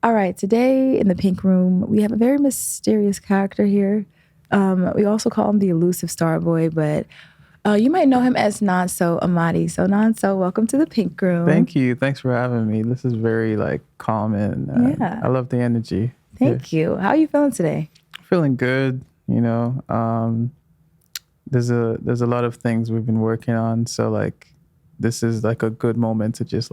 All right, today in the Pink Room, we have a very mysterious character here. We also call him the elusive star boy, but you might know him as Nonso Amadi. So Nonso, welcome to the Pink Room. Thank you. Thanks for having me. This is very calm and I love the energy. Thank you. How are you feeling today? Feeling good. There's a lot of things we've been working on. So this is a good moment to just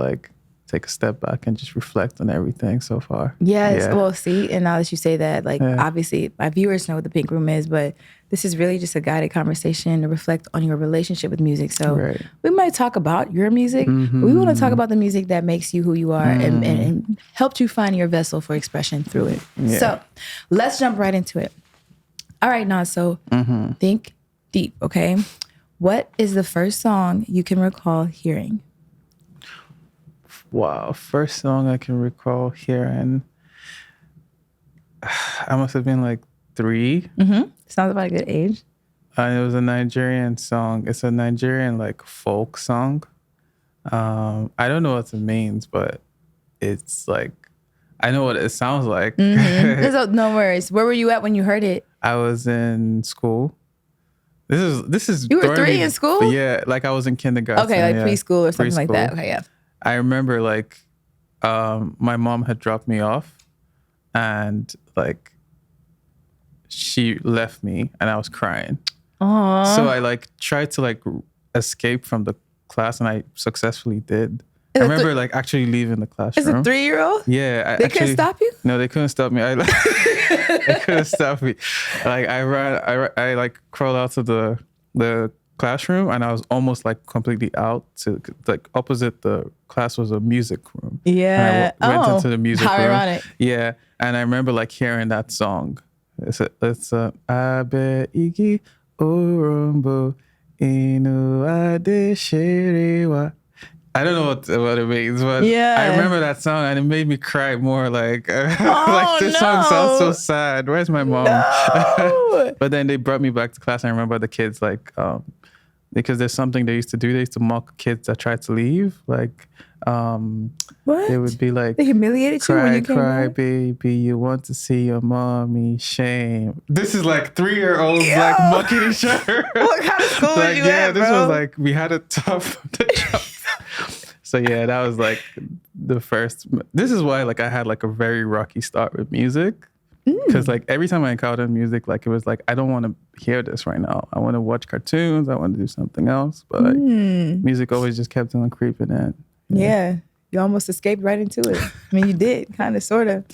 take a step back and just reflect on everything so far. Yes. Yeah. Well, see, and now that you say that, obviously my viewers know what the Pink Room is, but this is really just a guided conversation to reflect on your relationship with music. So we might talk about your music. But we want to talk about the music that makes you who you are and helped you find your vessel for expression through it. Yeah. So let's jump right into it. All right, Nonso, think deep, okay? What is the first song you can recall hearing? Wow, first song I can recall hearing, I must have been 3. Sounds about a good age. It was a Nigerian song. It's a Nigerian folk song. I don't know what it means, but it's I know what it sounds like. No worries. Where were you at when you heard it? I was in school. This is You were 3 in school? Yeah, I was in kindergarten. Okay, preschool or something like that. Okay, yeah. I remember my mom had dropped me off and she left me and I was crying. Aww. So I tried to escape from the class and I successfully did. I remember actually leaving the classroom. As a 3-year-old? Yeah. They couldn't stop you? No, they couldn't stop me. They couldn't stop me. I ran, I crawled out to the classroom and I was almost completely out to opposite the class was a music room. Yeah. And I went into the music room. How ironic. Yeah. And I remember hearing that song. It's Abe Igi Orombo Inu Ade Sherewa. I don't know what it means, but I remember that song and it made me cry more this song sounds so sad. Where's my mom? No. But then they brought me back to class and I remember the kids because there's something they used to do. They used to mock kids that tried to leave. What? They would be they humiliated you when you came cry, back? baby, you want to see your mommy, shame. This is 3-year-olds mocking each other. What kind of school were you at, bro? This was we had a tough job. So yeah, that was the first. This is why I had a very rocky start with music. Because every time I encountered music, it was I don't want to hear this right now. I want to watch cartoons. I want to do something else. But music always just kept on creeping in. Yeah. You almost escaped right into it. I mean, you did, kind of, sort of.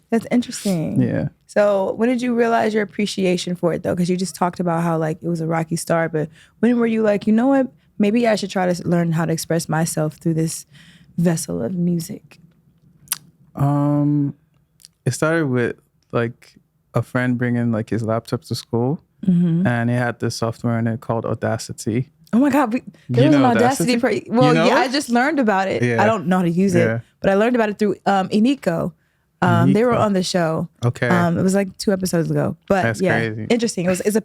That's interesting. Yeah. So when did you realize your appreciation for it, though? Because you just talked about how it was a rocky start. But when were you you know what? Maybe I should try to learn how to express myself through this vessel of music. It started with a friend bringing his laptop to school, and he had this software in it called Audacity. Oh my God, there was an Audacity. I just learned about it. Yeah. I don't know how to use it, but I learned about it through Iniko. They were on the show. Okay. It was 2 episodes ago. But that's crazy. Interesting. It's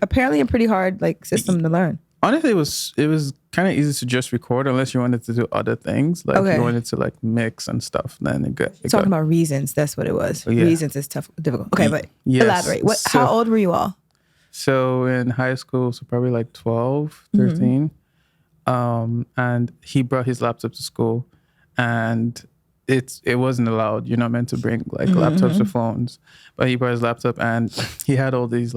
apparently a pretty hard system to learn. Honestly, it was kind of easy to just record unless you wanted to do other things. You wanted to mix and stuff. Then it got talking about Reasons. That's what it was. Yeah. Reasons is difficult. Okay, but elaborate. How old were you all? So in high school, so probably 12, 13. And he brought his laptop to school and it wasn't allowed. You're not meant to bring laptops or phones. But he brought his laptop and he had all these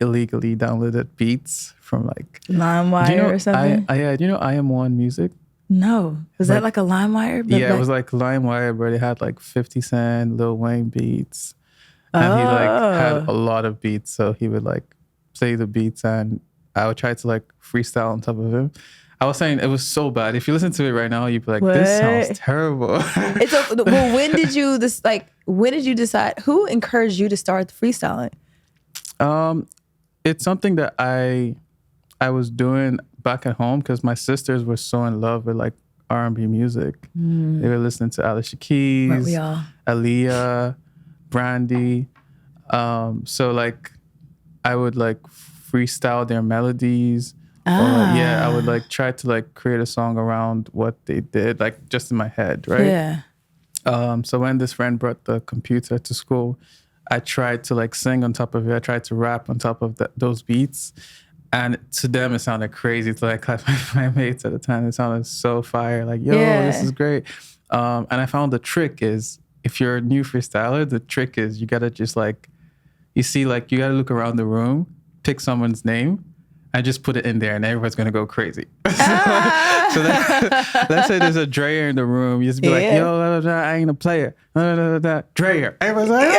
illegally downloaded beats from LimeWire or something? Do you know I Am One Music? No. Was that a LimeWire? Yeah, it was LimeWire, but it had 50 Cent, Lil Wayne beats. And he had a lot of beats. So he would play the beats and I would try to freestyle on top of him. I was saying it was so bad. If you listen to it right now, you'd be this sounds terrible. When did you decide, who encouraged you to start freestyling? It's something that I was doing back at home because my sisters were so in love with R&B music. They were listening to Alicia Keys, Aaliyah, Brandy. So I would freestyle their melodies. I would try to create a song around what they did, just in my head, right? Yeah. So when this friend brought the computer to school, I tried to like sing on top of it. I tried to rap on top of those beats. And to them, it sounded crazy. To like my mates at the time, it sounded so fire. Like, yo, this is great. And I found the trick is, if you're a new freestyler, the trick is you gotta just like, you gotta look around the room, pick someone's name, and just put it in there, and everyone's gonna go crazy. So let's say there's a Drea in the room. You just be like, yo, I ain't a player. Drea. Everyone's like,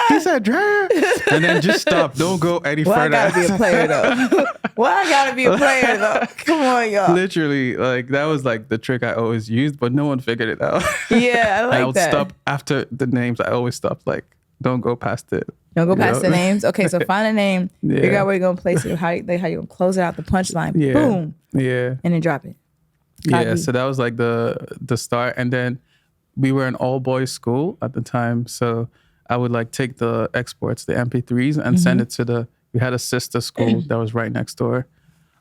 he said Drea. And then just stop. Don't go any further. I gotta be a player though. I gotta be a player though. Come on, y'all. Literally, like that was like the trick I always used, but no one figured it out. Yeah, I like that. I would stop after the names. I always stopped. Like, don't go past it. Don't go past the names. Okay, so find a name. Figure out where you're gonna place it. How you're gonna close it out. The punchline. Yeah. Boom. Yeah. And then drop it. Yeah. So that was like the start, and then we were an all boys school at the time, so I would like take the exports, the MP3s, and send it to we had a sister school that was right next door.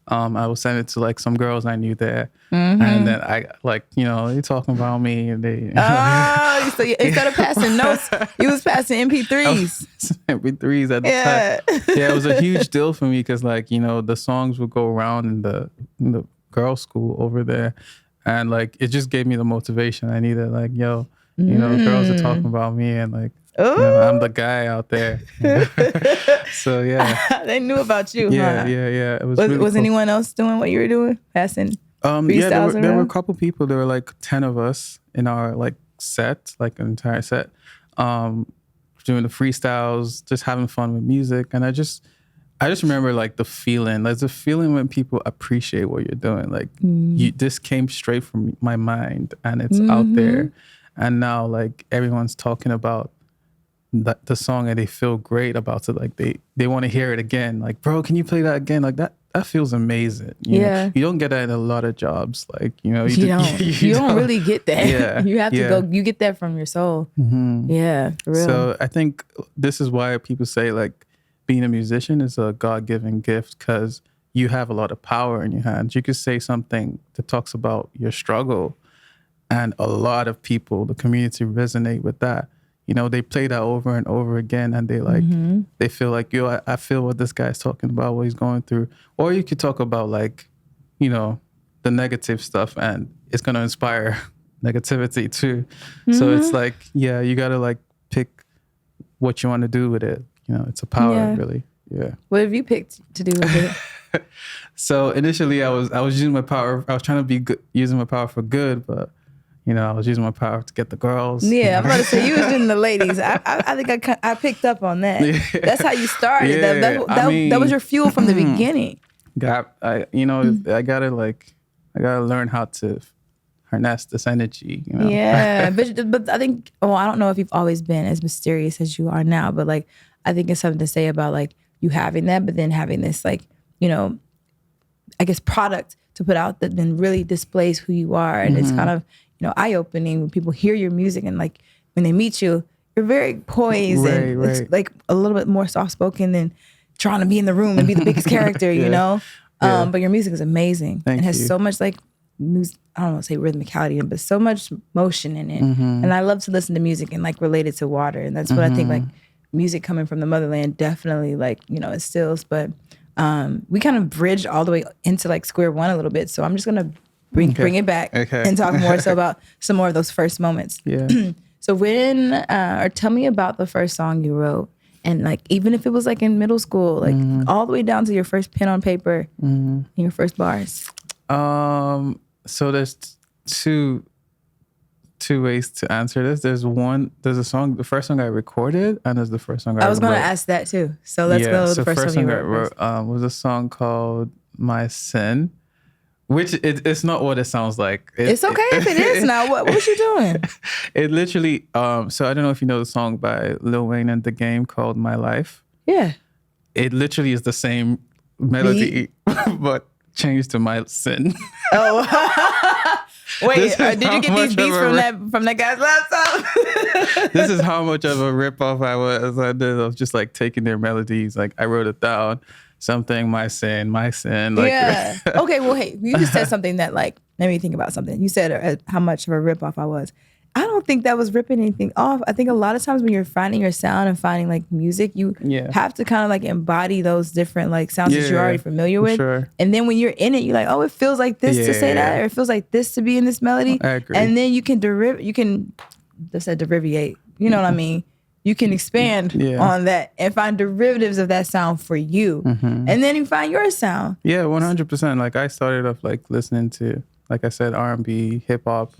I would send it to like some girls I knew there. And then I like, they talking about me and they. So instead of passing notes, you was passing MP3s. MP3s at the time. Yeah, it was a huge deal for me because like, the songs would go around in the girls' school over there. And like, it just gave me the motivation I needed. Like, yo, girls are talking about me and like, I'm the guy out there. So yeah, they knew about you. Yeah, huh? yeah. It was really was cool. anyone else doing what you were doing? Passing freestyles yeah, there were a around? couple people. There were like 10 of us in our like set, like an entire set, doing the freestyles, just having fun with music. And I just remember like the feeling. There's a feeling when people appreciate what you're doing. Like this came straight from my mind, and it's out there. And now like everyone's talking about the song and they feel great about it. Like they want to hear it again. Like, bro, can you play that again? Like that feels amazing. You know? You don't get that in a lot of jobs. Like, you don't really get that. Yeah. You have to go, you get that from your soul. Yeah, for real. So I think this is why people say like being a musician is a God-given gift, because you have a lot of power in your hands. You could say something that talks about your struggle, and a lot of people, the community, resonate with that. They play that over and over again, and they like, they feel like, yo, I feel what this guy's talking about, what he's going through. Or you could talk about like, the negative stuff, and it's going to inspire negativity too. So it's like, yeah, you got to like pick what you want to do with it. It's a power, really. Yeah. What have you picked to do with it? So initially I was using my power. I was trying to be good, using my power for good, but I was using my power to get the girls. Yeah, I'm about to say, you was getting the ladies. I think I picked up on that. Yeah. That's how you started. Yeah, that was your fuel from the beginning. I gotta learn how to harness this energy. Yeah, but I think, I don't know if you've always been as mysterious as you are now, but like, I think it's something to say about like you having that, but then having this like, I guess product to put out that then really displays who you are. And it's kind of, eye-opening when people hear your music, and like when they meet you, you're very poised and it's like a little bit more soft-spoken than trying to be in the room and be the biggest character, but your music is amazing. It has so much like music, I don't want to say rhythmicality, but so much motion in it. And I love to listen to music and like relate it to water. And that's what I think like music coming from the motherland definitely like, instills. But we kind of bridged all the way into like square one a little bit. So I'm just going to bring it back and talk more so about some more of those first moments. Yeah. So or tell me about the first song you wrote, and like even if it was like in middle school, like all the way down to your first pen on paper and your first bars. So there's two ways to answer this. There's a song, the first song I recorded, and there's the first song I was going to ask that too. So let's go with the first song I wrote. Was a song called My Sin. Which it's not what it sounds like. It's okay if it is now. What was you doing? It literally, so I don't know if you know the song by Lil Wayne and The Game called My Life. Yeah. It literally is the same melody, but changed to My Sin. Oh. Wait, did you get these beats from that guy's laptop? This is how much of a ripoff I was. I was just like taking their melodies. Like I wrote it down. Something, my sin. Like, yeah. Okay, well, hey, you just said something that like, let me think about something. You said how much of a ripoff I was. I don't think that was ripping anything off. I think a lot of times when you're finding your sound and finding like music, you have to kind of like embody those different like sounds that you're already familiar with. Sure. And then when you're in it, you're like, oh, it feels like this to say that, or it feels like this to be in this melody. I agree. And then you can derivate. You know what I mean? You can expand on that and find derivatives of that sound for you. And then you find your sound. Yeah, 100%. Like I started off like listening to, like I said, R&B, hip hop.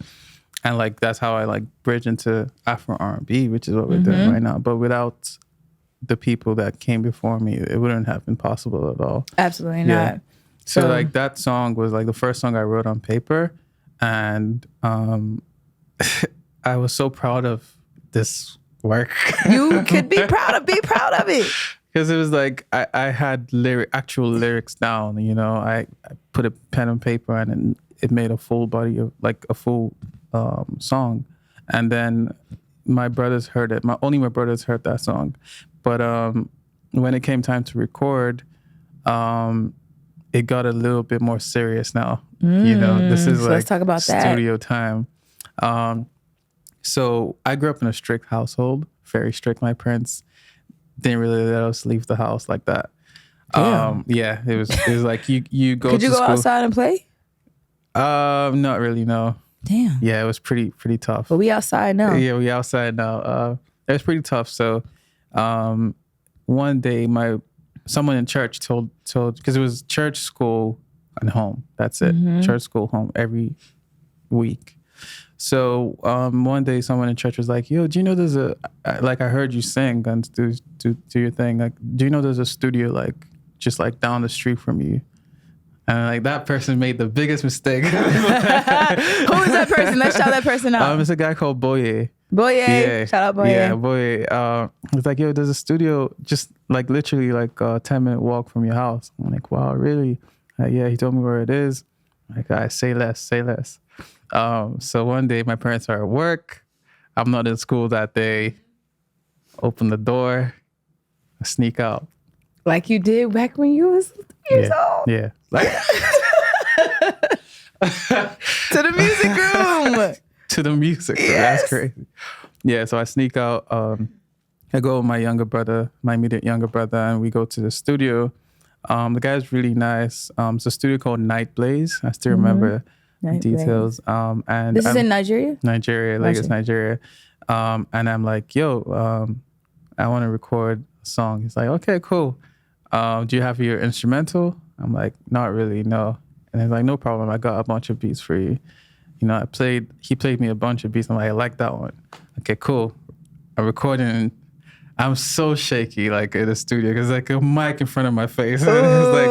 And like, that's how I like bridge into Afro R&B, which is what we're doing right now. But without the people that came before me, it wouldn't have been possible at all. Absolutely not. So like that song was like the first song I wrote on paper. And I was so proud of this work. You could be proud of it. Because it was like I had actual lyrics down, you know. I put a pen on paper and then it made a full body of like a full song. And then my brothers heard it. Only my brothers heard that song. But when it came time to record, it got a little bit more serious now. You know, this is so like let's talk about studio time. So I grew up in a strict household, very strict. My parents didn't really let us leave the house like that. Yeah, it was like you go. Could you go outside and play? Not really, no. Damn. Yeah, it was pretty tough. But we outside now. Yeah, we outside now. It was pretty tough. So one day someone in church told because it was church, school, and home. That's it. Church, school, home every week. So one day someone in church was like, yo, do you know there's I heard you sing and do your thing. Like, do you know there's a studio like just like down the street from you? And like that person made the biggest mistake. Who is that person? Let's shout that person out. It's a guy called Boye. Boye. Yeah. Shout out Boye. Yeah, Boye. It's like, yo, there's a studio just like literally like a 10-minute walk from your house. I'm like, wow, really? Yeah, he told me where it is. Like, I say less. So one day my parents are at work. I'm not in school that day. Open the door. I sneak out. Like you did back when you was 3 years old. Yeah. Like to the music room. To the music room. Yes. That's crazy. Yeah, so I sneak out. I go with my immediate younger brother, and we go to the studio. The guy's really nice. It's a studio called Night Blaze. I still remember details. And this is in Nigeria? Nigeria, Lagos, Nigeria. And I'm like, yo, I want to record a song. He's like, okay, cool. Do you have your instrumental? I'm like, not really, no. And he's like, no problem. I got a bunch of beats for you. You know, he played me a bunch of beats. I'm like, I like that one. Okay, cool. I'm recording. I'm so shaky, like in the studio, because like a mic in front of my face. And it's like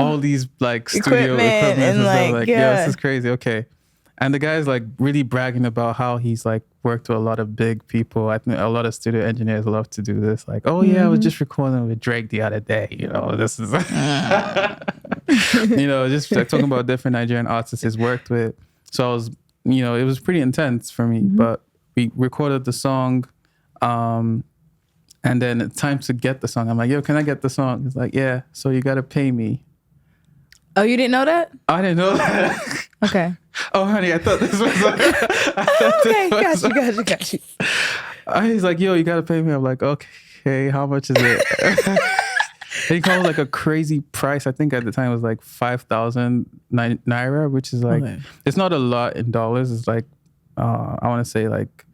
all these like studio equipment and stuff. Like, yeah, this is crazy. Okay. And the guy's like really bragging about how he's like worked with a lot of big people. I think a lot of studio engineers love to do this. Like, oh yeah, I was just recording with Drake the other day. You know, this is, you know, just like, talking about different Nigerian artists he's worked with. So I was, you know, it was pretty intense for me. But we recorded the song, and then it's time to get the song. I'm like, yo, can I get the song? He's like, yeah. So you got to pay me. Oh, you didn't know that? I didn't know that. Okay. Oh, honey, I thought this was like... Okay, got you. He's like, yo, you got to pay me. I'm like, okay, how much is it? He called like a crazy price. I think at the time it was like 5,000 Naira, which is like, it's not a lot in dollars. It's like, I want to say like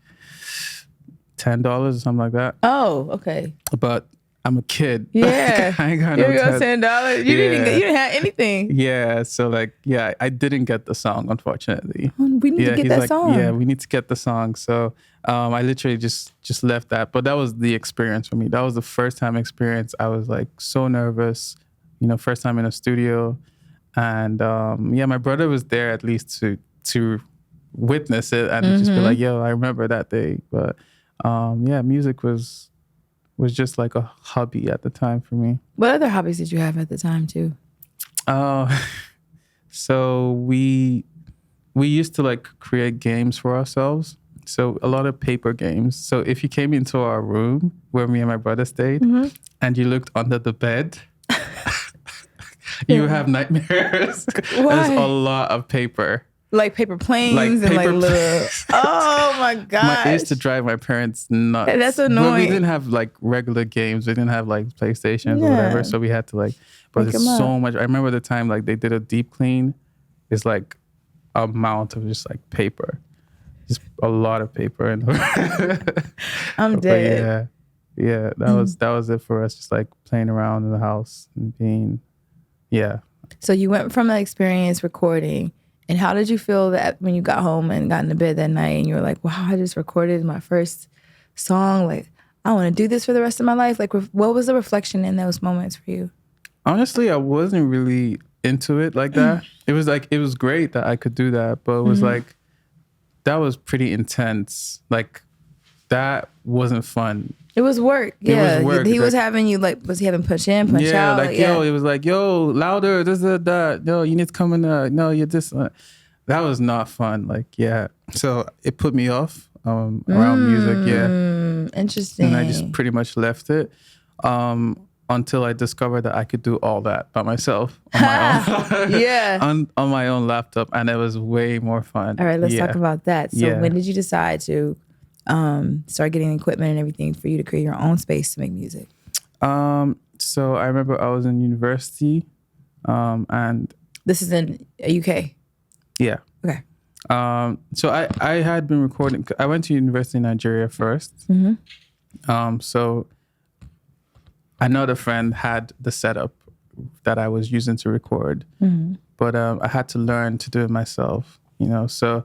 $10 or something like that. Oh, okay. But I'm a kid. Yeah. I ain't got no $10. You didn't have anything. Yeah. So like, yeah, I didn't get the song, unfortunately. We need to get that song. Yeah, we need to get the song. So I literally just left that. But that was the experience for me. That was the first time experience. I was like so nervous, you know, first time in a studio. And yeah, my brother was there at least to witness it and just be like, yo, I remember that day. But yeah, music was just like a hobby at the time for me. What other hobbies did you have at the time too? So we used to like create games for ourselves. So a lot of paper games. So if you came into our room where me and my brother stayed and you looked under the bed, you have nightmares. Why? There's a lot of paper. Like paper planes and like little. Oh my god! I used to drive my parents nuts. That's annoying. But we didn't have like regular games. We didn't have like PlayStations or whatever. So we had to like. But there's so much. I remember the time like they did a deep clean. It's like a amount of just like paper, just a lot of paper. And I'm dead. Yeah. That was it for us. Just like playing around in the house and being, yeah. So you went from that experience recording. And how did you feel that when you got home and got into bed that night and you were like, wow, I just recorded my first song. Like, I want to do this for the rest of my life. Like, what was the reflection in those moments for you? Honestly, I wasn't really into it like that. It was great that I could do that, but it was like, that was pretty intense. Like, that wasn't fun. It was work. Yeah. It was work. He was having you like, was he having punch in, punch out? Like, yo, it was like, yo, louder, this, that. No, you need to come in. No, you're this. That was not fun. Like, yeah. So it put me off around music. Yeah. Interesting. And I just pretty much left it until I discovered that I could do all that by myself on my own. Yeah. on my own laptop. And it was way more fun. All right, let's talk about that. So when did you decide to start getting equipment and everything for you to create your own space to make music? So I remember I was in university, and this is in UK. Yeah. Okay. So I had been recording. I went to university in Nigeria first. So another friend had the setup that I was using to record, but I had to learn to do it myself. So.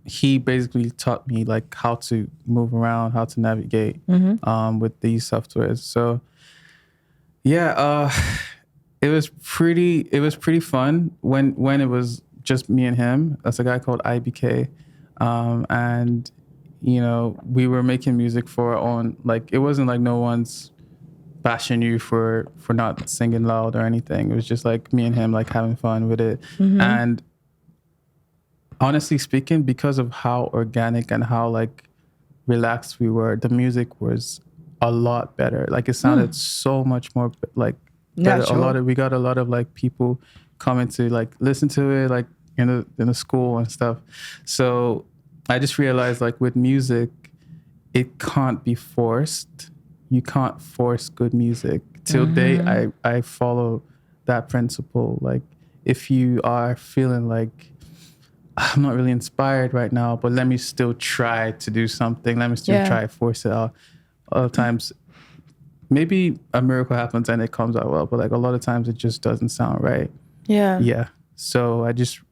He basically taught me like how to move around, how to navigate with these softwares. So yeah, it was pretty fun when it was just me and him. That's a guy called IBK, and we were making music for our own. Like, it wasn't like no one's bashing you for not singing loud or anything. It was just like me and him like having fun with it. And honestly speaking, because of how organic and how like relaxed we were, the music was a lot better. Like, it sounded so much more like better. We got a lot of like people coming to like listen to it, like in the school and stuff. So I just realized like with music, it can't be forced. You can't force good music. Till date, I follow that principle. Like, if you are feeling like, I'm not really inspired right now, but let me still try to do something. Let me still try to force it out. Other times, maybe a miracle happens and it comes out well, but like a lot of times it just doesn't sound right. Yeah. Yeah. So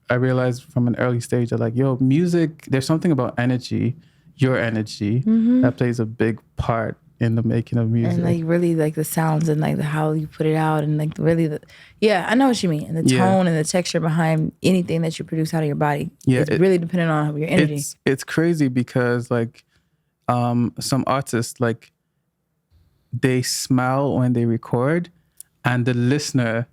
I realized from an early stage that like, yo, music, there's something about energy, your energy, that plays a big part in the making of music. And like really like the sounds and like how you put it out and like really I know what you mean. And the tone and the texture behind anything that you produce out of your body is really dependent on your energy. It's crazy because like some artists, like, they smile when they record and the listener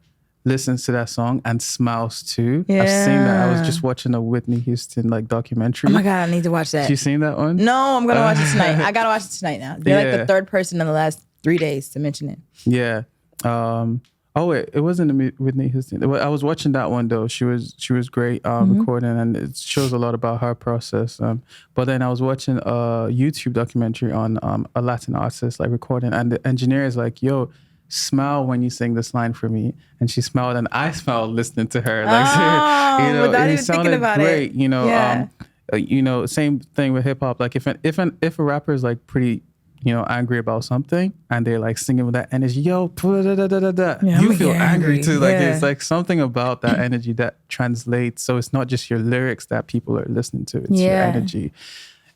listens to that song and smiles too. Yeah. I've seen that. I was just watching a Whitney Houston like documentary. Oh my God, I need to watch that. Have you seen that one? No, I'm gonna watch it tonight. I gotta watch it tonight now. You're like the third person in the last 3 days to mention it. Yeah. Oh wait, it wasn't a Whitney Houston. I was watching that one though. She was great recording, and it shows a lot about her process. But then I was watching a YouTube documentary on a Latin artist like recording, and the engineer is like, "Yo, smile when you sing this line for me," and she smiled, and I smiled listening to her. Like, without even thinking about great. It. Same thing with hip hop. Like if a rapper is like pretty, angry about something, and they're like singing with that energy, yo, you feel angry too. Like it's like something about that energy that translates. So it's not just your lyrics that people are listening to; it's your energy,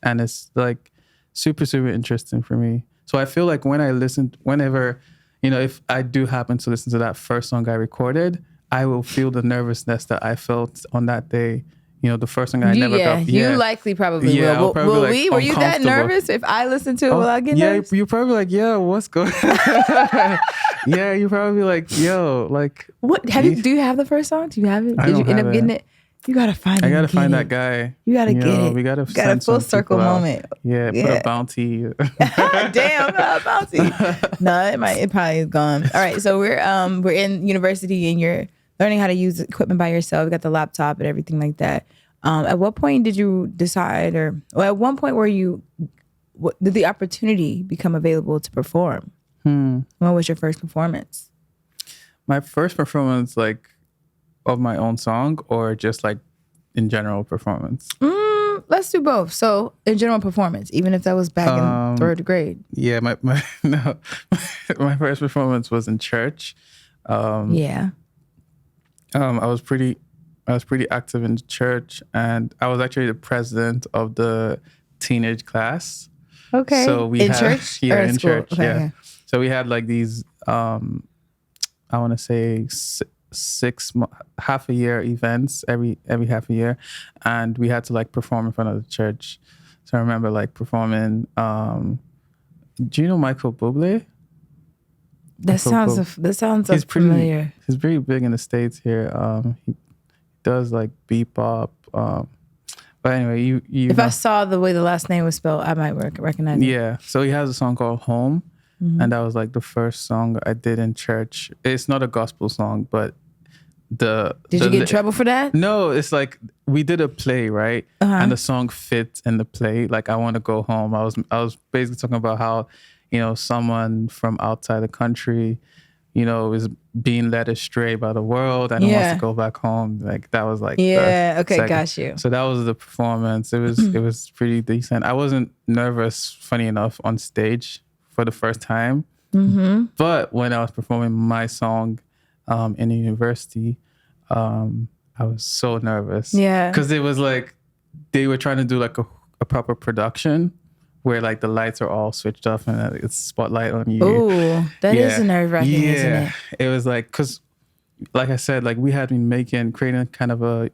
and it's like super, super interesting for me. So I feel like when I listen, whenever. If I do happen to listen to that first song I recorded, I will feel the nervousness that I felt on that day. The first song I never got. Yeah, you likely probably will. Will we? Were you that nervous if I listened to it without getting nervous? Yeah, you're probably like, yo, what's going on? Yeah, you're probably like, yo, like. What? Do you have the first song? Do you have it? Did you end up getting it? You gotta find it. I gotta find that guy. You gotta get it. We gotta got a full circle moment. Yeah, put a bounty. Damn, a bounty. No, it probably is gone. All right, so we're in university and you're learning how to use equipment by yourself. You got the laptop and everything like that. At what point did you decide, or at one point did the opportunity become available to perform? When was your first performance? My first performance, like, of my own song, or just like in general performance? Let's do both. So in general performance, even if that was back in third grade. Yeah, my first performance was in church. I was pretty active in the church, and I was actually the president of the teenage class. Okay. So we in had, church? Yeah, or in school? church. Okay, yeah. yeah. So we had like these, I want to say half a year events every half a year, and we had to like perform in front of the church. So I remember like performing. Do you know Michael Bublé? That sounds familiar. He's pretty big in the States here. He does like bebop. But anyway, you if I saw the way the last name was spelled, I might recognize it. Yeah. So he has a song called Home. And that was like the first song I did in church. It's not a gospel song, but Did you get in trouble for that? No, it's like we did a play, right? And the song fit in the play. Like, I Want to Go Home. I was basically talking about how, someone from outside the country, is being led astray by the world and wants to go back home. Like, that was like got you. So that was the performance. It was pretty decent. I wasn't nervous, funny enough, on stage for the first time. But when I was performing my song in the university, I was so nervous. Yeah. Because it was like they were trying to do like a proper production where like the lights are all switched off and it's spotlight on you. Oh, that is nerve-wracking, isn't it? It was like, because like I said, like we had been creating kind of a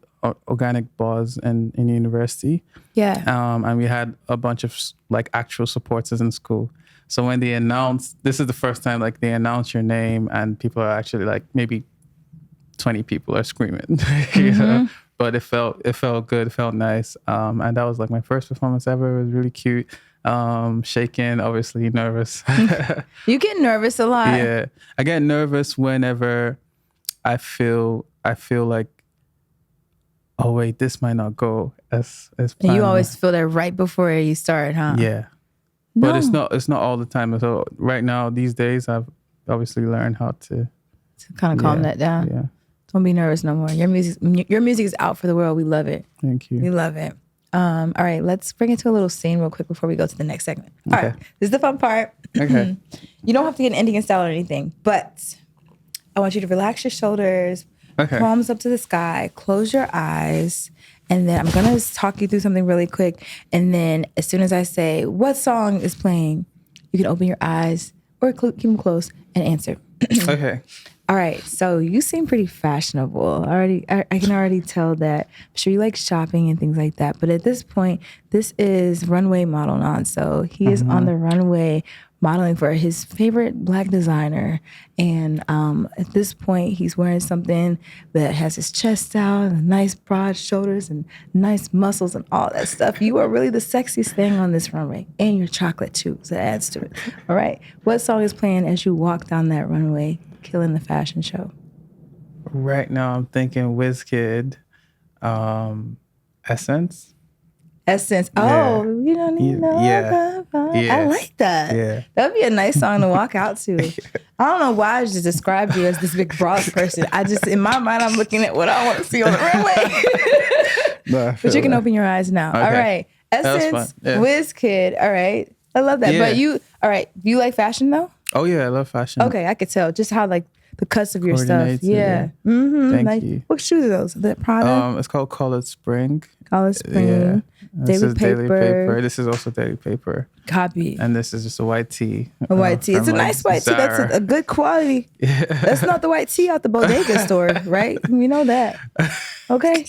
organic buzz in university. Yeah. And we had a bunch of like actual supporters in school. So when they announced, this is the first time like they announce your name and people are actually like, maybe 20 people are screaming, but it felt good. It felt nice. And that was like my first performance ever. It was really cute. Shaking, obviously nervous. You get nervous a lot. Yeah. I get nervous whenever I feel like, oh wait, this might not go as planned. And you always feel that right before you start, huh? Yeah. No. But it's not all the time. So right now, these days, I've obviously learned how to kind of calm that down. Yeah. Don't be nervous no more. Your music is out for the world. We love it. Thank you. We love it. All right, let's bring it to a little scene real quick before we go to the next segment. All right, this is the fun part. Okay. You don't have to get an Indian style or anything, but I want you to relax your shoulders, palms up to the sky, close your eyes, and then I'm going to talk you through something really quick. And then as soon as I say what song is playing, you can open your eyes or keep them closed and answer. Okay. All right. So you seem pretty fashionable. I can already tell that. I'm sure you like shopping and things like that. But at this point, this is runway model Nonso. He is on the runway modeling for his favorite Black designer. And at this point, he's wearing something that has his chest out and nice broad shoulders and nice muscles and all that stuff. You are really the sexiest thing on this runway. And you're chocolate too, so that adds to it. All right. What song is playing as you walk down that runway, killing the fashion show? Right now, I'm thinking WizKid, Essence. Essence. Oh, you don't need no other. I like that. Yeah. That would be a nice song to walk out to. I don't know why I just described you as this big broad person. In my mind, I'm looking at what I want to see on the runway. But you can open your eyes now. Okay. All right. Essence, WizKid. All right. I love that. Yeah. But you like fashion though? Oh yeah, I love fashion. Okay, I could tell just how like the cuts of your stuff. Yeah. Thank you. What shoes are those? The Prada? It's called Colored Spring. Colored Spring. Yeah. Daily Paper. This is also Daily Paper. Copy. And this is just a white tee. A white tee. It's a nice white tee. That's a good quality. Yeah. That's not the white tee out the bodega store, right? We know that. Okay.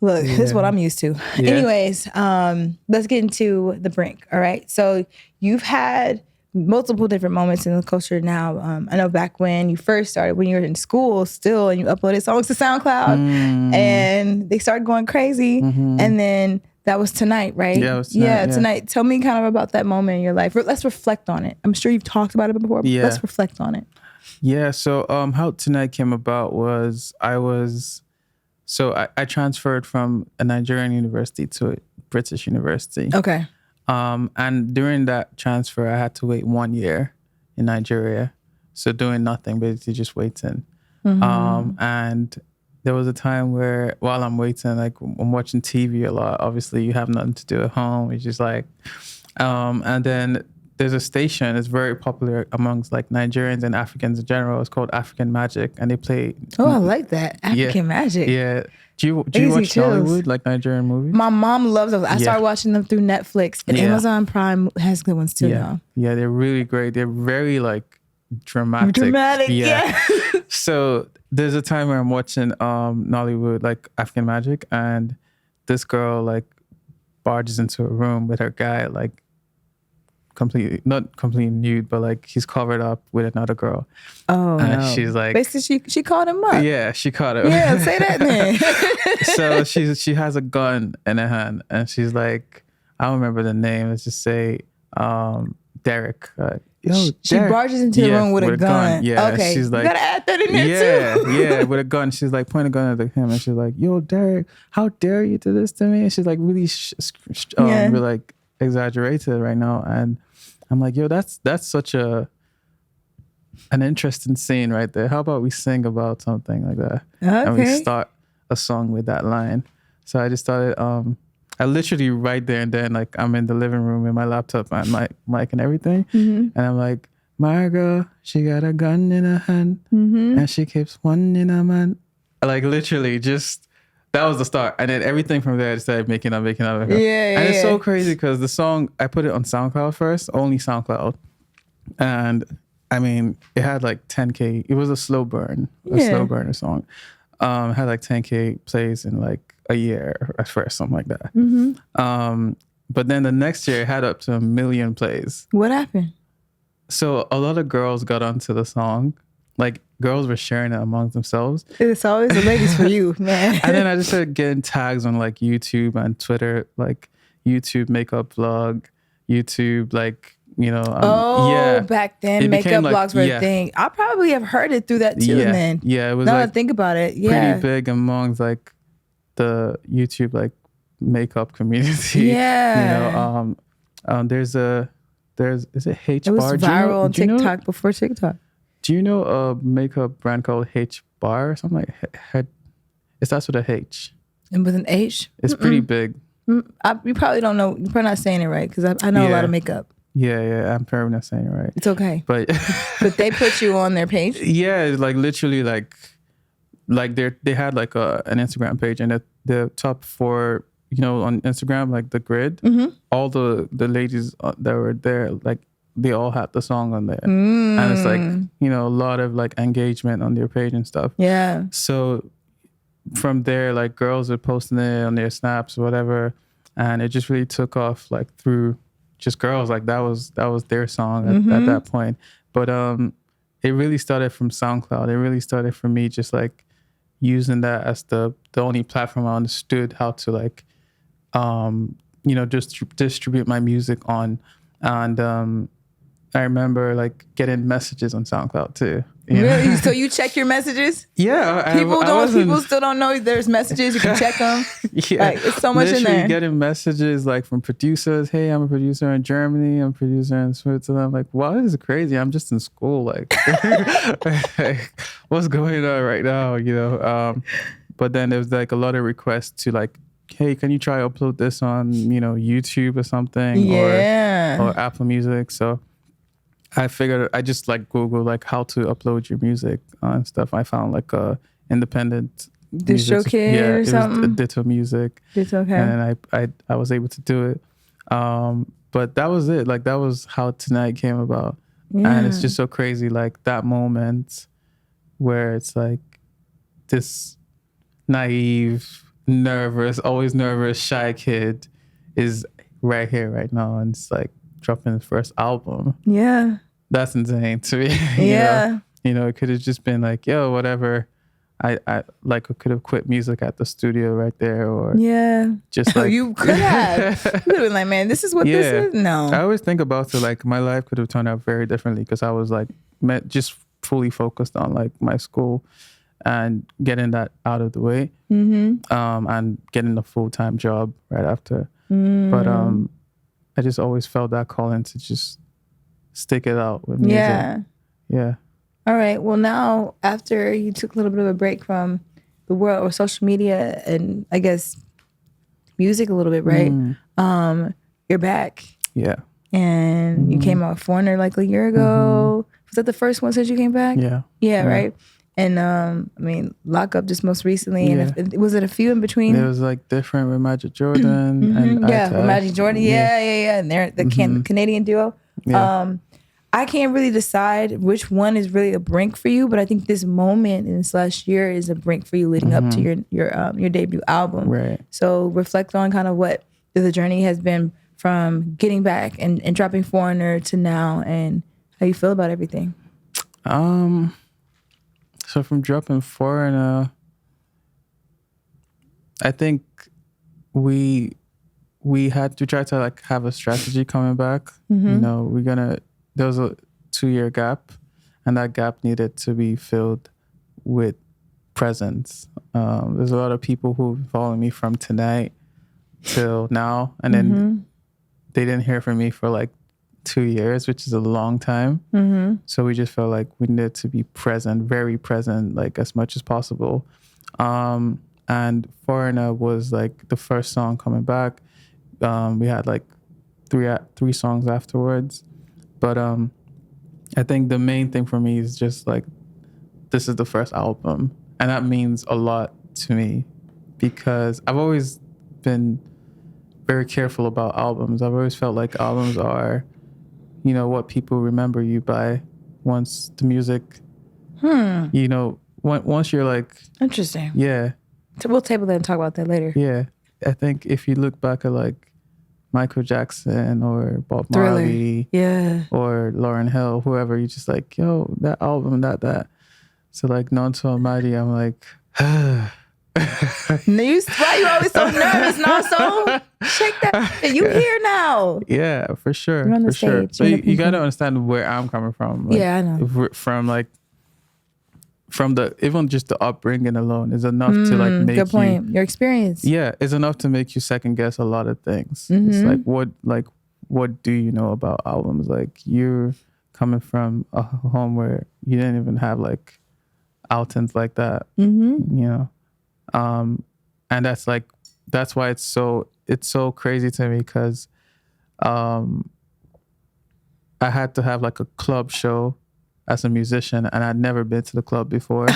Look, this is what I'm used to. Yeah. Anyways, let's get into the brink. All right. So you've had multiple different moments in the culture now. I know back when you first started, when you were in school still, and you uploaded songs to SoundCloud, and they started going crazy. And then that was Tonight, right? Yeah, it was Tonight. Tonight. Tell me kind of about that moment in your life. Let's reflect on it. I'm sure you've talked about it before, but let's reflect on it. Yeah. So how Tonight came about was I transferred from a Nigerian university to a British university. Okay. And during that transfer, I had to wait 1 year in Nigeria. So doing nothing, basically just waiting. And there was a time where while I'm waiting, like I'm watching TV a lot. Obviously, you have nothing to do at home. It's just like, and then there's a station. It's very popular amongst like Nigerians and Africans in general. It's called African Magic, and they play. Oh, I like that African Magic. Yeah. Do you watch Hollywood, like Nigerian movies? My mom loves those. I started watching them through Netflix, and Amazon Prime has good ones too. Yeah, they're really great. They're very like dramatic. Yeah. So there's a time where I'm watching Nollywood, like African Magic, and this girl like barges into a room with her guy, like not completely nude, but like he's covered up with another girl. Oh, and she's like, basically she called him up. Yeah, she caught him. Yeah, say that then. So she has a gun in her hand, and she's like, I don't remember the name. Let's just say Derek. She barges into the room with a gun. Yeah, okay. She's like, you gotta add that in there too. Yeah, with a gun. She's like pointing a gun at him, and she's like, "Yo, Derek, how dare you do this to me?" And she's like really, really like exaggerated right now, and I'm like, "Yo, that's such an interesting scene right there. How about we sing about something like that, and we start a song with that line?" So I just started. I literally right there and then, like, I'm in the living room with my laptop and my mic and everything. And I'm like, my girl, she got a gun in her hand and she keeps one in her man. Like, literally just, that was the start. And then everything from there, I started making up. Yeah. And it's so crazy because the song, I put it on SoundCloud first, only SoundCloud. And I mean, it had like 10K. It was a slow burner song. It had like 10K plays in like a year at first, something like that. But then the next year it had up to 1 million plays. What happened? So a lot of girls got onto the song. Like girls were sharing it amongst themselves. It's always the ladies for you, man. And then I just started getting tags on like YouTube and Twitter, like YouTube makeup vlog, YouTube, like, you know. Back then makeup vlogs were a thing. I probably have heard it through that too. Then it was now like that I think about it, pretty big amongst like the YouTube like makeup community. Yeah. You know, is it H It was Bar? viral on TikTok before TikTok. Do you know a makeup brand called H Bar or something like it starts with a H. And with an H? It's pretty big. You probably don't know. You're probably not saying it right because I know a lot of makeup. Yeah, I'm probably not saying it right. It's okay. But but they put you on their page? Yeah, like literally like they had like an Instagram page, and the top 4, you know, on Instagram, like the grid, all the ladies that were there, like they all had the song on there. And it's like, you know, a lot of like engagement on their page and stuff. Yeah. So from there, like girls were posting it on their snaps or whatever, and it just really took off like through just girls. Like that was their song at that point. But it really started from SoundCloud. It really started for me just like using that as the only platform I understood how to like you know, just distribute my music on. And I remember like getting messages on SoundCloud too. Really? So you check your messages? Yeah. People still don't know there's messages. You can check them. Yeah. Like, it's so much in there. Getting messages like from producers. Hey, I'm a producer in Germany. I'm a producer in Switzerland. I'm like, wow, this is crazy. I'm just in school. Like, what's going on right now? You know? But then there was like a lot of requests to like, hey, can you try upload this on, you know, YouTube or something? Or Apple Music. So I figured, I just like Google like how to upload your music and stuff. I found like a independent DistroKid or something. It was Ditto Music. Ditto, okay. And I was able to do it. But that was it. Like that was how Tonight came about. Yeah. And it's just so crazy, like that moment where it's like this naive, always nervous, shy kid is right here, right now, and it's like dropping his first album. Yeah. That's insane to me. Yeah. You know, it could have just been like, yo, whatever. I could have quit music at the studio right there, or just like you could have. You could have been like, man, this is what this is. No. I always think about it like my life could have turned out very differently because I was like just fully focused on like my school and getting that out of the way, and getting a full-time job right after. But I just always felt that calling to just stick it out with music. Yeah. All right. Well, now after you took a little bit of a break from the world or social media and I guess music a little bit, right? You're back. Yeah. And you came out Foreigner like a year ago. Was that the first one since you came back? Yeah, right? And I mean, Lock Up just most recently. And was it a few in between? It was like different with Magic Jordan. And with Magic Jordan. Yeah. And they're the Canadian duo. Yeah. I can't really decide which one is really a brink for you, but I think this moment in this last year is a brink for you leading up to your debut album. Right. So reflect on kind of what the journey has been from getting back and dropping Foreigner to now, and how you feel about everything. So from dropping Foreigner, I think we had to try to like have a strategy coming back. You know, there was a 2-year gap, and that gap needed to be filled with presence. There's a lot of people who follow me from tonight till now, and then they didn't hear from me for like 2 years, which is a long time. So we just felt like we needed to be present, very present, like as much as possible. And Foreigner was like the first song coming back. We had like three songs afterwards. But I think the main thing for me is just like, this is the first album. And that means a lot to me because I've always been very careful about albums. I've always felt like albums are, you know, what people remember you by once the music, you know, once you're like... Interesting. Yeah. We'll table that and talk about that later. Yeah. I think if you look back at like Michael Jackson or Bob Marley, or Lauryn Hill, whoever, you just like, yo, that album, that. So like Nonso Amadi, I'm like, why you always so nervous, Nonso? Shake that. You here now? Yeah, for sure. You're on the stage. So you got to understand where I'm coming from. Like, I know. From the even just the upbringing alone is enough to like make good point. Your experience. Yeah, it's enough to make you second guess a lot of things. It's like what do you know about albums? Like you're coming from a home where you didn't even have like outings like that. You know, and that's why it's so crazy to me because I had to have like a club show as a musician, and I'd never been to the club before.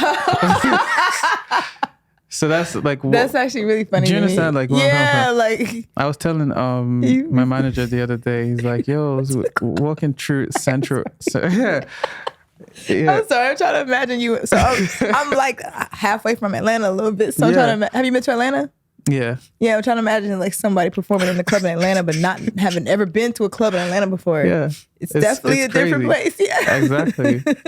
So that's like... That's actually really funny. Do you understand? Like, like... I was telling my manager the other day, he's like, yo, I was walking through Central... Yeah. I'm sorry, I'm trying to imagine you. So I'm like halfway from Atlanta a little bit. So I'm trying to... Have you been to Atlanta? Yeah. Yeah, I'm trying to imagine like somebody performing in the club in Atlanta, but not having ever been to a club in Atlanta before. Yeah. It's definitely a different place. Yeah.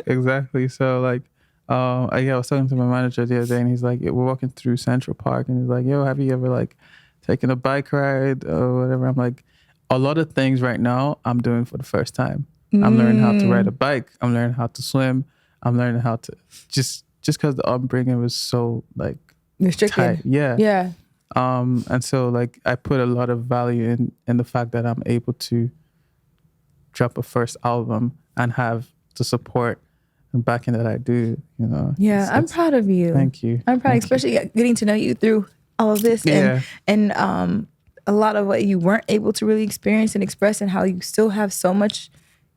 Exactly. So like, I was talking to my manager the other day and he's like, we're walking through Central Park and he's like, yo, have you ever like taken a bike ride or whatever? I'm like, a lot of things right now I'm doing for the first time. I'm learning how to ride a bike. I'm learning how to swim. I'm learning how to just because the upbringing was so like restricted. Tight. Yeah. Yeah. And so like I put a lot of value in the fact that I'm able to drop a first album and have the support and backing that I do, you know. Yeah, I'm proud of you. Thank you. I'm proud, especially getting to know you through all of this and a lot of what you weren't able to really experience and express, and how you still have so much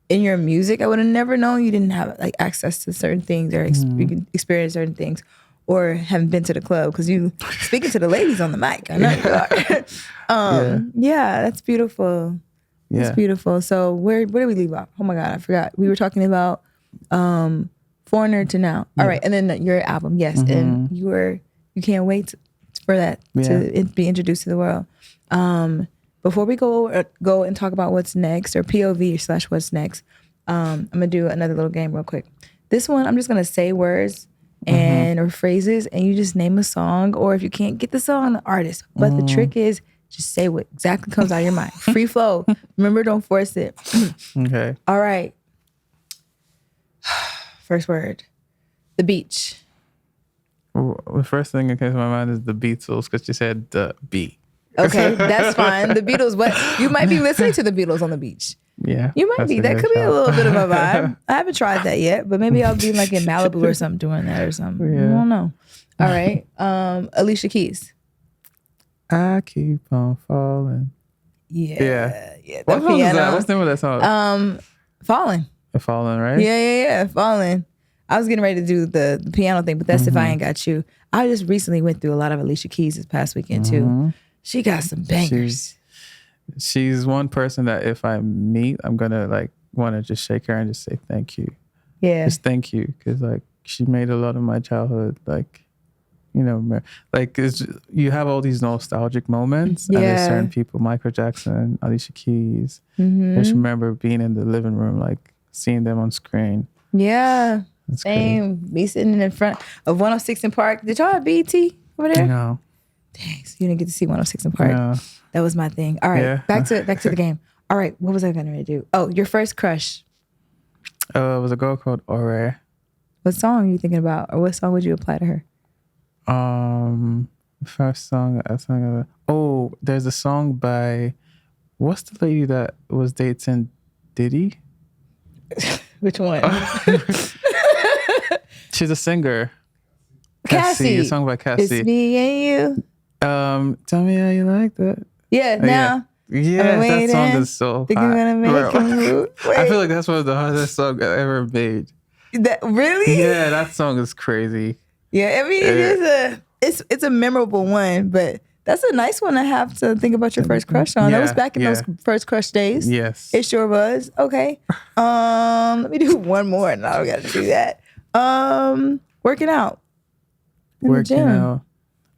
in your music. I would have never known you didn't have like access to certain things or you can experience certain things, or haven't been to the club because you speaking to the ladies on the mic. I know you are. Yeah, that's beautiful. Yeah. That's beautiful. So where did we leave off? Oh my God, I forgot. We were talking about Foreigner to now. All right, and then your album, yes, and you can't wait for that to be introduced to the world. Before we go and talk about what's next, or POV / what's next, I'm gonna do another little game real quick. This one, I'm just gonna say words or phrases, and you just name a song, or if you can't get the song, the artist. But the trick is just say what exactly comes out of your mind. Free flow. Remember, don't force it. Okay. All right. First word. The beach. Well, the first thing that came to my mind is the Beatles, because you said the B. Okay, that's fine. The Beatles. What you might be listening to the Beatles on the beach. Yeah, you might be. That could be a little bit of a vibe. I haven't tried that yet, but maybe I'll be like in Malibu or something doing that or something. Yeah. I don't know. All right, Alicia Keys. I keep on falling. Yeah. What song is that? What's the name of that song? Falling. Falling, right? Yeah. Falling. I was getting ready to do the piano thing, but that's If I Ain't Got You. I just recently went through a lot of Alicia Keys this past weekend too. She got some bangers. She's one person that if I meet, I'm gonna like want to just shake her and just say thank you. Yeah. Just thank you, because like she made a lot of my childhood like, you know, like you have all these nostalgic moments. And there's certain people, Michael Jackson, Alicia Keys. I just remember being in the living room, like seeing them on screen. Yeah. That's same. Crazy. Me sitting in front of 106 in Park. Did y'all have BT over there? No. Dang, so you didn't get to see 106 in Park. No. That was my thing. All right, back to the game. All right, what was I going to do? Oh, your first crush. It was a girl called Ore. What song are you thinking about, or what song would you apply to her? The first song I sang. Oh, there's a song by, what's the lady that was dating Diddy? Which one? She's a singer. Cassie. A song by Cassie. It's me and you. Tell me how you like that. Yeah, now. Yeah, that song is so think you're gonna make a move. I feel like that's one of the hardest songs I ever made. That really? Yeah, that song is crazy. Yeah, I mean it's a memorable one, but that's a nice one to have to think about your first crush on. That was back in those first crush days. Yes. It sure was. Okay. Let me do one more and I gotta do that. Working out. Working out.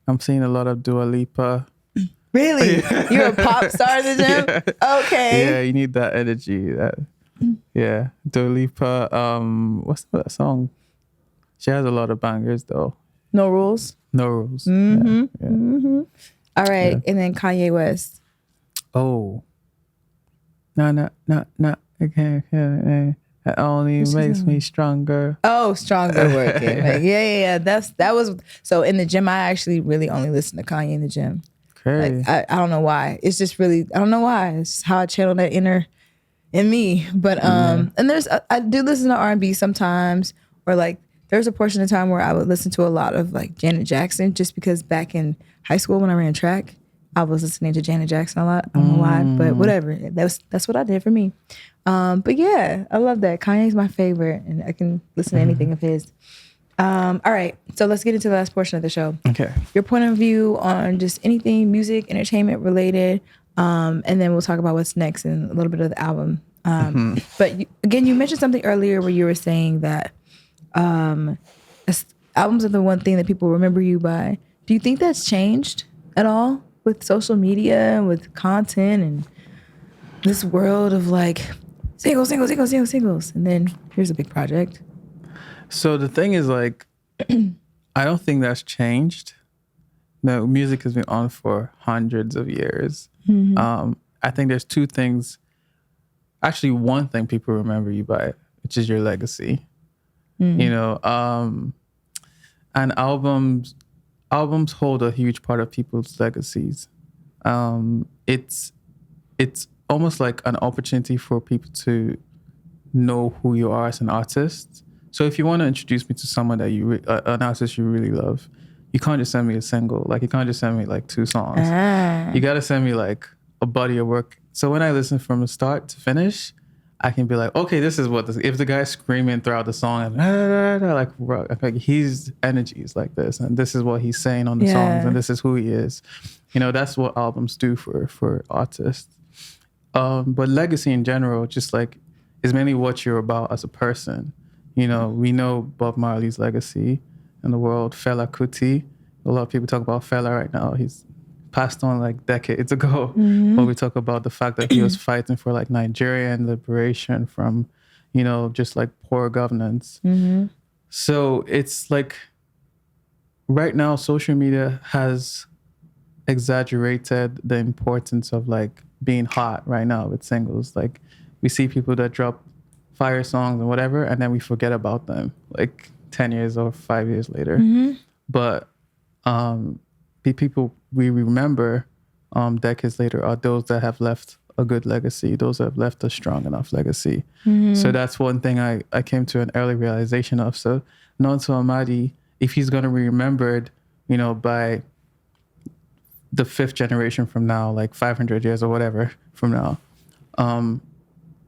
I'm seeing a lot of Dua Lipa. Really? You're a pop star in the gym? Yeah. Okay. Yeah, you need that energy. Dua Lipa. What's that song? She has a lot of bangers though. No Rules? No Rules. Mm-hmm. Yeah. Mm-hmm. All right. And then Kanye West. Oh. No. Okay. That only makes me stronger. Oh, stronger working. Like, yeah. That was so in the gym. I actually really only listen to Kanye in the gym. Crazy. Like, I don't know why. It's just really I don't know why. It's how I channel that inner in me. But and I do listen to R&B sometimes, or like there's a portion of time where I would listen to a lot of like Janet Jackson, just because back in high school when I ran track, I was listening to Janet Jackson a lot. I don't know why, but whatever. That's what I did for me. But yeah, I love that. Kanye's my favorite, and I can listen to anything of his. All right, so let's get into the last portion of the show. Okay. Your point of view on just anything music, entertainment related, and then we'll talk about what's next and a little bit of the album. But again, you mentioned something earlier where you were saying that albums are the one thing that people remember you by. Do you think that's changed at all with social media and with content and this world of like singles, and then here's a big project? So the thing is, like, I don't think that's changed. No, music has been on for hundreds of years. I think there's two things. Actually, one thing people remember you by, which is your legacy. You know, and albums hold a huge part of people's legacies. It's almost like an opportunity for people to know who you are as an artist. So if you want to introduce me to someone that an artist you really love, you can't just send me a single. Like, you can't just send me like 2 songs. You got to send me like a body of work. So when I listen from the start to finish, I can be like, okay, this is what this, if the guy's screaming throughout the song, and like his energy is like this, and this is what he's saying on the songs, and this is who he is. You know, that's what albums do for artists. But legacy in general, just like, is mainly what you're about as a person. You know, we know Bob Marley's legacy in the world. Fela Kuti, a lot of people talk about Fela right now. He's passed on like decades ago. But we talk about the fact that he was fighting for like Nigerian liberation from, you know, just like poor governance. So it's like right now social media has exaggerated the importance of like being hot right now with singles. Like, we see people that drop fire songs and whatever, and then we forget about them like 10 years or 5 years later. But the people we remember decades later are those that have left a good legacy, those that have left a strong enough legacy. So that's one thing I came to an early realization of. So Nonso Amadi, if he's going to be remembered, you know, by the 5th generation from now, like 500 years or whatever from now,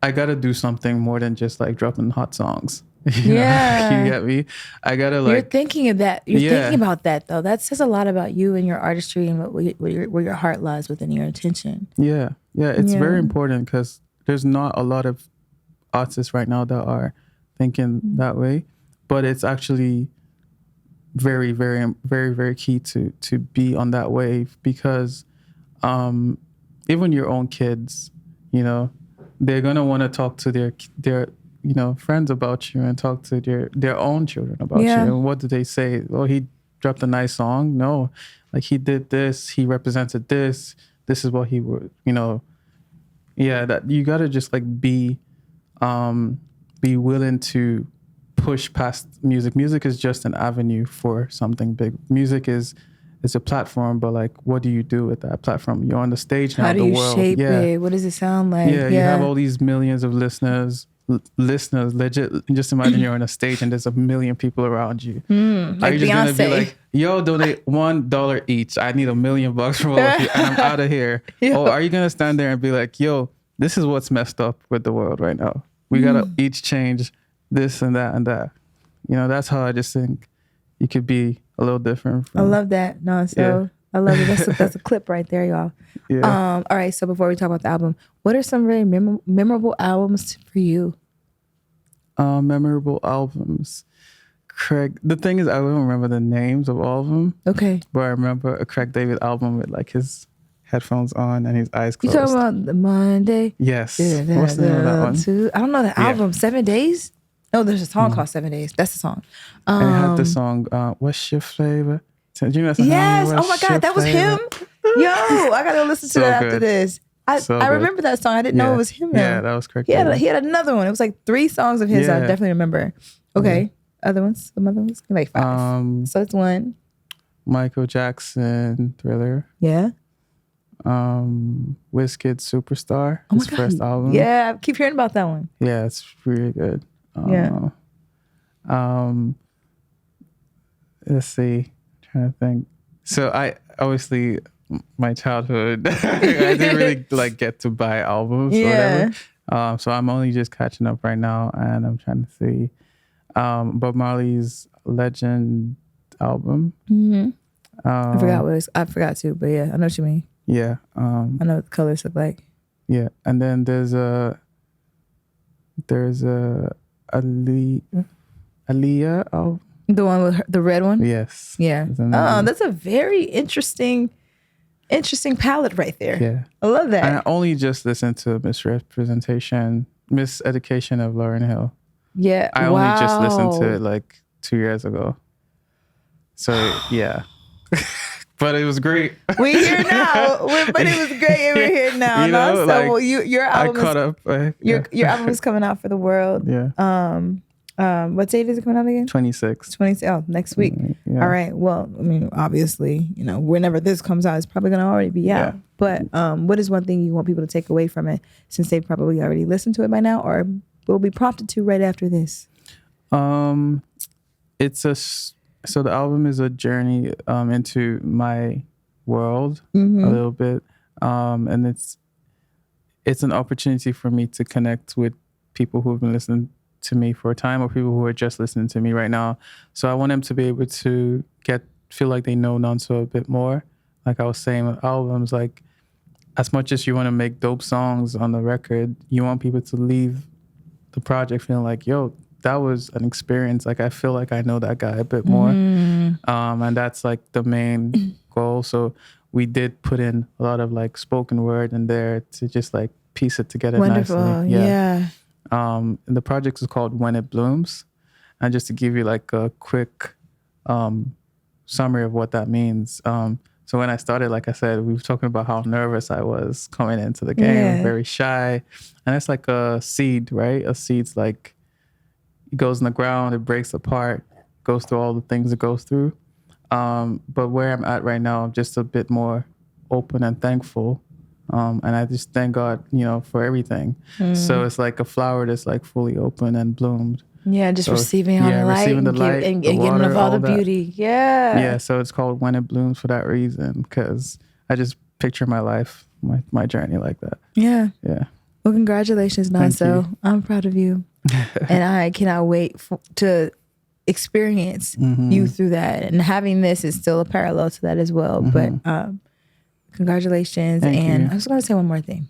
I got to do something more than just like dropping hot songs. You get me? I got to like... You're thinking of that. You're thinking about that, though. That says a lot about you and your artistry and where your heart lies within your intention. Yeah. It's very important because there's not a lot of artists right now that are thinking that way. But it's actually very, very, very, very key to be on that wave because even your own kids, you know, they're going to want to talk to their you know, friends about you and talk to their own children about you. And what do they say? Oh, he dropped a nice song. No, like he did this, he represented this is what he would, you know. Yeah, that you got to just like be willing to push past music. Music is just an avenue for something big. Music is a platform, but like, what do you do with that platform? You're on the stage now. How do you shape it? What does it sound like? Yeah, you have all these millions of listeners, legit. Just imagine you're on a stage and there's a million people around you. Like are you just Beyonce. gonna be like, yo, donate $1 each. I need $1 million from all of you, and I'm out of here. Or are you gonna stand there and be like, yo, this is what's messed up with the world right now. We gotta each change this and that and that. You know, that's how I just think you could be a little different. I love that. I love it. That's a clip right there, y'all. Yeah. All right. So before we talk about the album, what are some really memorable albums for you? Memorable albums. Craig. The thing is, I don't remember the names of all of them. Okay. But I remember a Craig David album with like his headphones on and his eyes closed. You talking about the Monday? Yes. What's the name of that one? I don't know the album. 7 Days? No, there's a song called 7 Days. That's the song. And it had the song, What's Your Flavor? Do you know that yes. Oh my God, that was him. Yo, I gotta listen to that after this. I remember that song. I didn't know it was him. Yeah, that was correct. He had another one. It was like 3 songs of his. I definitely remember. Okay, other ones. Some other ones. Like 5. So it's 1. Michael Jackson, Thriller. Yeah. Wizkid, Superstar. Oh his first album. Yeah, I keep hearing about that one. Yeah, it's really good. Let's see. Trying to think. So I obviously my childhood I didn't really like get to buy albums or whatever. So I'm only just catching up right now and I'm trying to see Bob Marley's Legend album. I forgot to, but yeah, I know what you mean. Yeah. I know what the colors look like. Yeah. And then there's a Aaliyah album. The one with the red one? Yes. Yeah. Oh, that's a very interesting palette right there. Yeah. I love that. And I only just listened to Miseducation of Lauryn Hill. Yeah. I only just listened to it like 2 years ago. So yeah. But it was great. We're here now. But it was great and we're here now. You know, so like, your album I caught up. Your album is coming out for the world. Yeah. What date is it coming out again? 26. Oh, next week. Yeah. All right. Well, I mean, obviously, you know, whenever this comes out, it's probably going to already be out. But what is one thing you want people to take away from it, since they probably already listened to it by now, or will be prompted to right after this? So the album is a journey into my world a little bit, and it's an opportunity for me to connect with people who have been listening to me for a time, or people who are just listening to me right now. So I want them to be able to feel like they know Nonso a bit more. Like I was saying with albums, like as much as you want to make dope songs on the record, you want people to leave the project feeling like, yo, that was an experience. Like I feel like I know that guy a bit more. And that's like the main goal. So we did put in a lot of like spoken word in there to just like piece it together nicely. Yeah. And the project is called When It Blooms. And just to give you like a quick summary of what that means. So So when I started, like I said, we were talking about how nervous I was coming into the game, very shy. And it's like a seed, right? A seed's like, it goes in the ground, it breaks apart, goes through all the things it goes through. But where I'm at right now, I'm just a bit more open and thankful. And I just thank God, for everything. So it's like a flower that's like fully open and bloomed. Yeah, just receiving all the light, receiving the light, and the water, getting all the beauty. Yeah. Yeah, so it's called When It Blooms for that reason, because I just picture my life, my journey like that. Yeah. Yeah. Well, congratulations, Nonso. I'm proud of you. And I cannot wait to experience you through that. And having this is still a parallel to that as well. But congratulations. Thank you. I was going to say one more thing.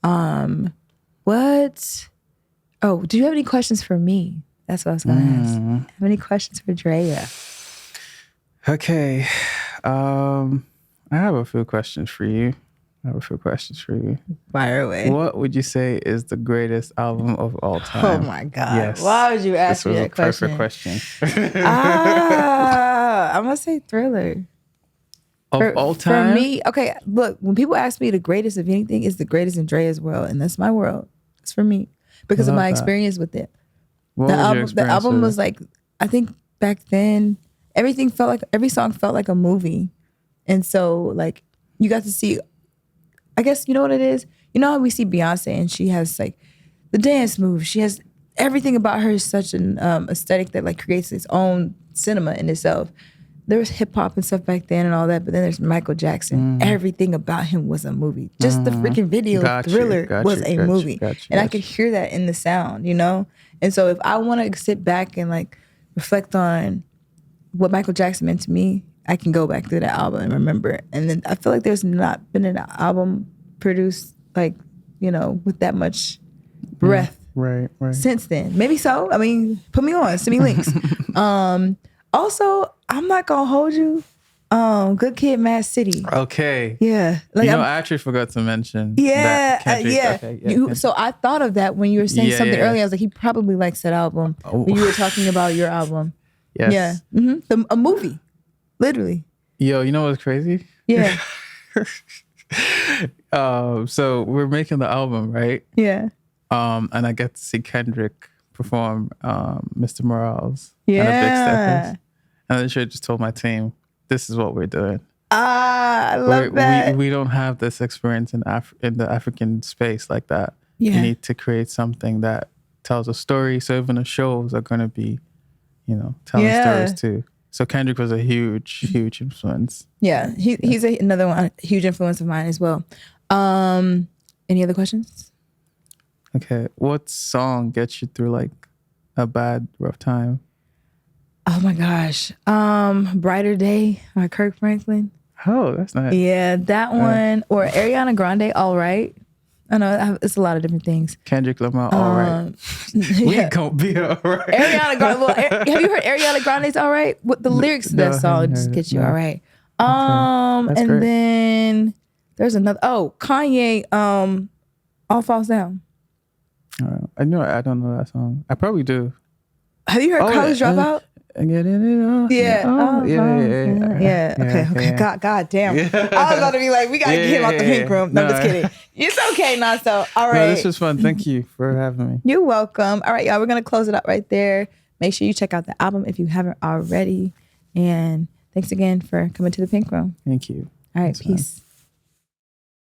Do you have any questions for me? That's what I was going to ask. Have any questions for Drea? Okay. I have a few questions for you. Fire away. What would you say is the greatest album of all time? Oh my God. Yes. Why would you ask me that question? Perfect question. I'm going to say Thriller. Of all time? For me, okay, look, when people ask me the greatest of anything, it's the greatest in Drea's world. And that's my world. It's for me because of my experience with it. The album was like, I think back then, every song felt like a movie. And so like you got to see, I guess, you know what it is? You know how we see Beyonce and she has like the dance moves. She has everything about her is such an aesthetic that like creates its own cinema in itself. There was hip hop and stuff back then and all that, but then there's Michael Jackson. Everything about him was a movie. Just the freaking video Thriller was a movie. And I could hear that in the sound, And so if I want to sit back and like reflect on what Michael Jackson meant to me, I can go back through that album and remember it. And then I feel like there's not been an album produced like, with that much breath since then. Maybe so. I mean, put me on, send me links. Also, I'm not gonna hold you. Good Kid, Mad City. Okay. Yeah. Like I actually forgot to mention. Yeah. That Okay, so I thought of that when you were saying something earlier. I was like, he probably likes that album when you were talking about your album. Yes. Yeah. A movie, literally. Yo, you know what's crazy? Yeah. So we're making the album, right? Yeah. And I get to see Kendrick perform Mr. Morales. Yeah. And the Big Steppers. And then she just told my team, this is what we're doing. I love that. We don't have this experience in the African space like that. Yeah. You need to create something that tells a story. So even the shows are going to be, telling stories too. So Kendrick was a huge, huge influence. Yeah. He's another one, a huge influence of mine as well. Any other questions? Okay. What song gets you through like a bad, rough time? Oh my gosh. Brighter Day by Kirk Franklin. Oh, that's nice. Yeah, that one. Or Ariana Grande, All Right. I know it's a lot of different things. Kendrick Lamar, All Right. We gonna be all right. Ariana Grande. Well, have you heard Ariana Grande's All Right? What the lyrics to that song just get you all right. And great. Then there's another. Oh, Kanye. All Falls Down. I don't know that song. I probably do. Have you heard College Dropout? Getting it off. Yeah. Yeah. Okay. God damn. Yeah. I was about to be like, we gotta get him out the pink room. No, I'm just kidding. It's okay, Nonso. All right. No, this was fun. Thank you for having me. You're welcome. All right, y'all. We're gonna close it up right there. Make sure you check out the album if you haven't already. And thanks again for coming to the pink room. Thank you. All right. Peace.